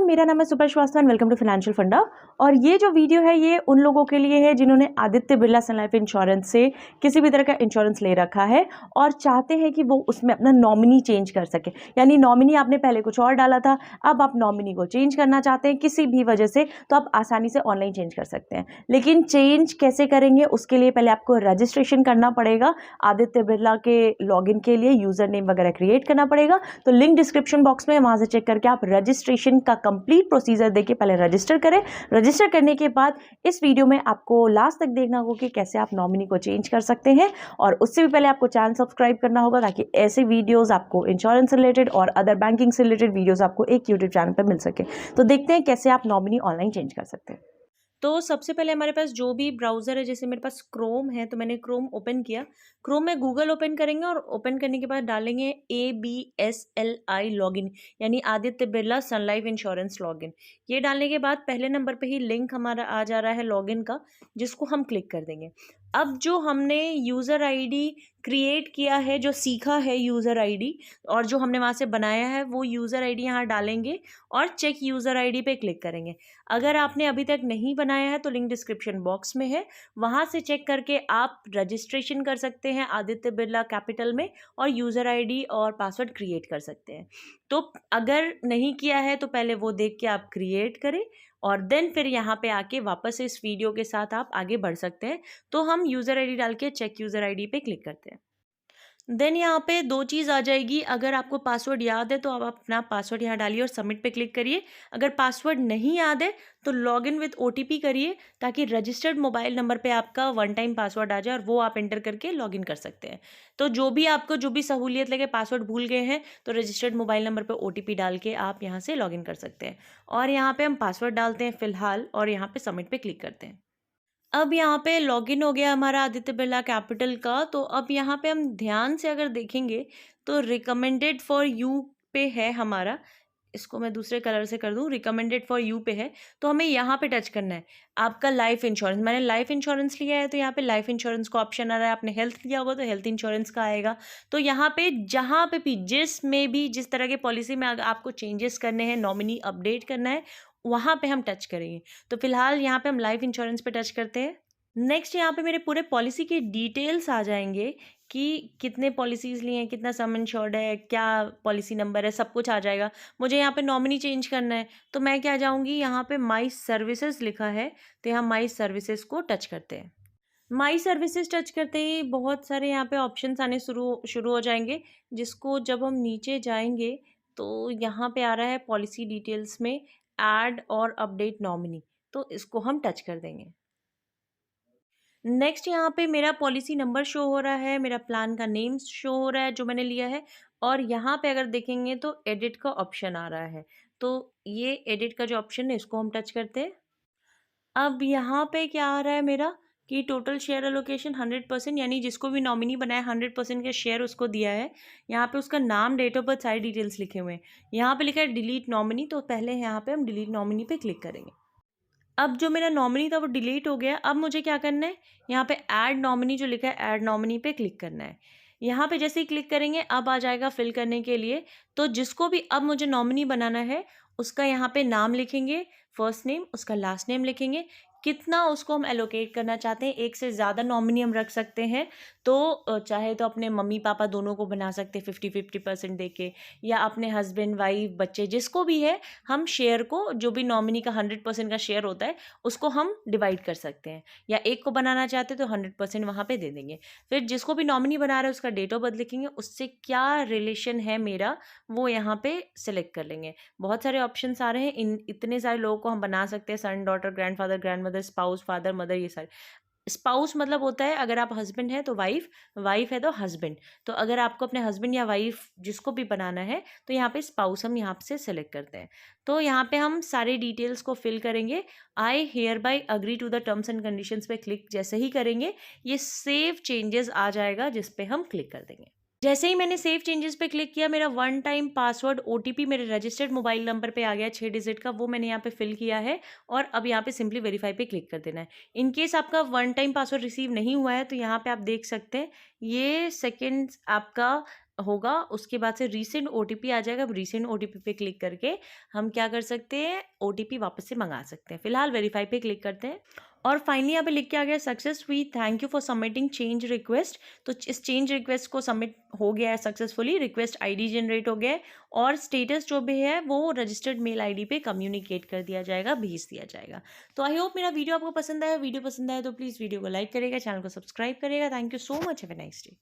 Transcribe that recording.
Everyone, मेरा नाम है super Shrivastava and welcome to financial funda. और ये जो वीडियो है ये उन लोगों के लिए है जिन्होंने आदित्य बिरला सन लाइफ इंश्योरेंस से किसी भी तरह का इंश्योरेंस ले रखा है और चाहते हैं कि वो उसमें अपना नॉमिनी चेंज कर सके। यानी नॉमिनी आपने पहले कुछ और डाला था, अब आप नॉमिनी को चेंज करना चाहते हैं किसी भी वजह से, तो आप आसानी से ऑनलाइन चेंज कर सकते हैं। लेकिन चेंज कैसे करेंगे उसके लिए पहले आपको रजिस्ट्रेशन करना पड़ेगा। आदित्य बिरला के लॉगिन के लिए यूजर नेम वगैरह क्रिएट करना पड़ेगा, तो लिंक डिस्क्रिप्शन बॉक्स में, वहां से चेक करके आप रजिस्ट्रेशन का कंप्लीट प्रोसीजर देके पहले रजिस्टर करें। रजिस्टर करने के बाद इस वीडियो में आपको लास्ट तक देखना होगा कि कैसे आप नॉमिनी को चेंज कर सकते हैं। और उससे भी पहले आपको चैनल सब्सक्राइब करना होगा ताकि ऐसे वीडियोस आपको इंश्योरेंस से रिलेटेड और अदर बैंकिंग से रिलेटेड वीडियोस आपको एक यूट्यूब चैनल पर मिल सके। तो देखते हैं कैसे आप नॉमिनी ऑनलाइन चेंज कर सकते हैं। तो सबसे पहले हमारे पास जो भी ब्राउज़र है, जैसे मेरे पास क्रोम है तो मैंने क्रोम ओपन किया। क्रोम में गूगल ओपन करेंगे और ओपन करने के बाद डालेंगे ABSLI लॉगिन, यानी आदित्य बिरला सन लाइफ इंश्योरेंस लॉगिन। ये डालने के बाद पहले नंबर पे ही लिंक हमारा आ जा रहा है लॉगिन का, जिसको हम क्लिक कर देंगे। अब जो हमने यूज़र आईडी क्रिएट किया है, जो सीखा है यूज़र आईडी और जो हमने वहाँ से बनाया है, वो यूज़र आईडी यहाँ डालेंगे और चेक यूज़र आईडी पे क्लिक करेंगे। अगर आपने अभी तक नहीं बनाया है तो लिंक डिस्क्रिप्शन बॉक्स में है, वहाँ से चेक करके आप रजिस्ट्रेशन कर सकते हैं आदित्य बिरला कैपिटल में और यूज़र आईडी और पासवर्ड क्रिएट कर सकते हैं। तो अगर नहीं किया है तो पहले वो देख के आप क्रिएट करें और देन फिर यहाँ पे आके वापस इस वीडियो के साथ आप आगे बढ़ सकते हैं। तो हम यूज़र आईडी डाल के चेक यूज़र आईडी पे क्लिक करते हैं। देन यहाँ पे दो चीज़ आ जाएगी। अगर आपको पासवर्ड याद है तो आप अपना पासवर्ड यहाँ डालिए और सबमिट पे क्लिक करिए। अगर पासवर्ड नहीं याद है तो लॉगिन विद OTP करिए, ताकि रजिस्टर्ड मोबाइल नंबर पे आपका वन टाइम पासवर्ड आ जाए और वो आप एंटर करके लॉगिन कर सकते हैं। तो जो भी सहूलियत लगे, पासवर्ड भूल गए हैं तो रजिस्टर्ड मोबाइल नंबर पे OTP डाल के आप यहाँ से लॉगिन कर सकते हैं। और यहाँ पे हम पासवर्ड डालते हैं फ़िलहाल और यहाँ पे सबमिट पे क्लिक करते हैं। अब यहाँ पे लॉगिन हो गया हमारा आदित्य बिरला कैपिटल का। तो अब यहाँ पे हम ध्यान से अगर देखेंगे तो रिकमेंडेड फॉर यू पे है हमारा। इसको मैं दूसरे कलर से कर दूं, रिकमेंडेड फॉर यू पे है, तो हमें यहाँ पे टच करना है। आपका लाइफ इंश्योरेंस, मैंने लाइफ इंश्योरेंस लिया है तो यहाँ पे लाइफ इंश्योरेंस का ऑप्शन आ रहा है। आपने हेल्थ लिया होगा तो हेल्थ इंश्योरेंस का आएगा। तो यहाँ पे जहाँ पे भी जिस तरह के पॉलिसी में आपको चेंजेस करने हैं, नॉमिनी अपडेट करना है, वहाँ पे हम टच करेंगे। तो फिलहाल यहाँ पे हम लाइफ इंश्योरेंस पे टच करते हैं। नेक्स्ट यहाँ पे मेरे पूरे पॉलिसी के डिटेल्स आ जाएंगे कि कितने पॉलिसीज़ लिए हैं, कितना सम इंश्योर्ड है, क्या पॉलिसी नंबर है, सब कुछ आ जाएगा। मुझे यहाँ पे नॉमिनी चेंज करना है तो मैं क्या जाऊँगी, यहाँ पे माई सर्विसेज लिखा है तो यहाँ माई सर्विसेज को टच करते हैं। माई सर्विसेज टच करते ही बहुत सारे यहाँ पे ऑप्शंस आने शुरू हो जाएंगे, जिसको जब हम नीचे जाएंगे तो यहाँ पे आ रहा है पॉलिसी डिटेल्स में ऐड और अपडेट नॉमिनी, तो इसको हम टच कर देंगे। नेक्स्ट यहाँ पे मेरा पॉलिसी नंबर शो हो रहा है, मेरा प्लान का नेम शो हो रहा है जो मैंने लिया है, और यहाँ पे अगर देखेंगे तो एडिट का ऑप्शन आ रहा है। तो ये एडिट का जो ऑप्शन है इसको हम टच करते हैं। अब यहाँ पे क्या आ रहा है मेरा कि टोटल शेयर एलोकेशन 100%, यानी जिसको भी नॉमिनी बनाया 100% के शेयर उसको दिया है। यहाँ पे उसका नाम, डेट ऑफ बर्थ, सारी डिटेल्स लिखे हुए हैं। यहाँ पे लिखा है डिलीट नॉमिनी, तो पहले यहाँ पे हम डिलीट नॉमिनी पे क्लिक करेंगे। अब जो मेरा नॉमिनी था वो डिलीट हो गया। अब मुझे क्या करना है, यहाँ पे ऐड नॉमिनी जो लिखा है ऐड नॉमिनी पे क्लिक करना है। यहाँ पे जैसे ही क्लिक करेंगे अब आ जाएगा फिल करने के लिए। तो जिसको भी अब मुझे नॉमिनी बनाना है उसका यहाँ पे नाम लिखेंगे, फर्स्ट नेम, उसका लास्ट नेम लिखेंगे, कितना उसको हम एलोकेट करना चाहते हैं। एक से ज़्यादा नॉमिनी हम रख सकते हैं, तो चाहे तो अपने मम्मी पापा दोनों को बना सकते हैं 50-50% दे के, या अपने हस्बैंड वाइफ बच्चे जिसको भी है, हम शेयर को, जो भी नॉमिनी का 100% का शेयर होता है उसको हम डिवाइड कर सकते हैं। या एक को बनाना चाहते तो 100% वहाँ पे दे देंगे। फिर जिसको भी नॉमिनी बना रहे हैं उसका डेट ऑफ बर्थ लिखेंगे, उससे क्या रिलेशन है मेरा वो यहाँ पे सिलेक्ट कर लेंगे। बहुत सारे ऑप्शंस आ रहे हैं, इतने सारे लोगों को हम बना सकते हैं, son, daughter, grandfather, grandmother, spouse, father, mother, ये सारे। स्पाउस मतलब होता है अगर आप हस्बैंड है तो वाइफ, वाइफ है तो हस्बैंड। तो अगर आपको अपने हस्बैंड या वाइफ जिसको भी बनाना है तो यहाँ पे स्पाउस हम यहाँ से सेलेक्ट करते हैं। तो यहाँ पे हम सारे डिटेल्स को फिल करेंगे। I hereby agree to the terms and conditions पे क्लिक जैसे ही करेंगे ये सेव चेंजेस आ जाएगा, जिस पे हम क्लिक कर देंगे। जैसे ही मैंने सेव चेंजेस पे क्लिक किया, मेरा वन टाइम पासवर्ड OTP मेरे रजिस्टर्ड मोबाइल नंबर पे आ गया 6 डिजिट का, वो मैंने यहाँ पे फिल किया है। और अब यहाँ पे सिंपली वेरीफाई पे क्लिक कर देना है। इन केस आपका वन टाइम पासवर्ड रिसीव नहीं हुआ है तो यहाँ पे आप देख सकते हैं ये सेकेंड्स आपका होगा, उसके बाद से रीसेंट ओटीपी आ जाएगा। अब रीसेंट ओटीपी पे क्लिक करके हम क्या कर सकते हैं, ओटीपी वापस से मंगा सकते हैं। फिलहाल वेरीफाई पे क्लिक करते हैं और फाइनली यहाँ पे लिख के आ गया successfully, thank you for submitting change request. तो इस चेंज रिक्वेस्ट को सबमिट हो गया है सक्सेसफुली, रिक्वेस्ट आईडी जनरेट हो गया है और स्टेटस जो भी है वो रजिस्टर्ड मेल आईडी पे कम्युनिकेट कर दिया जाएगा, भेज दिया जाएगा। तो आई होप मेरा वीडियो आपको पसंद आया। वीडियो पसंद आया तो प्लीज़ वीडियो को लाइक करेगा, चैनल को सब्सक्राइब करेगा। Thank you so much, have a nice day.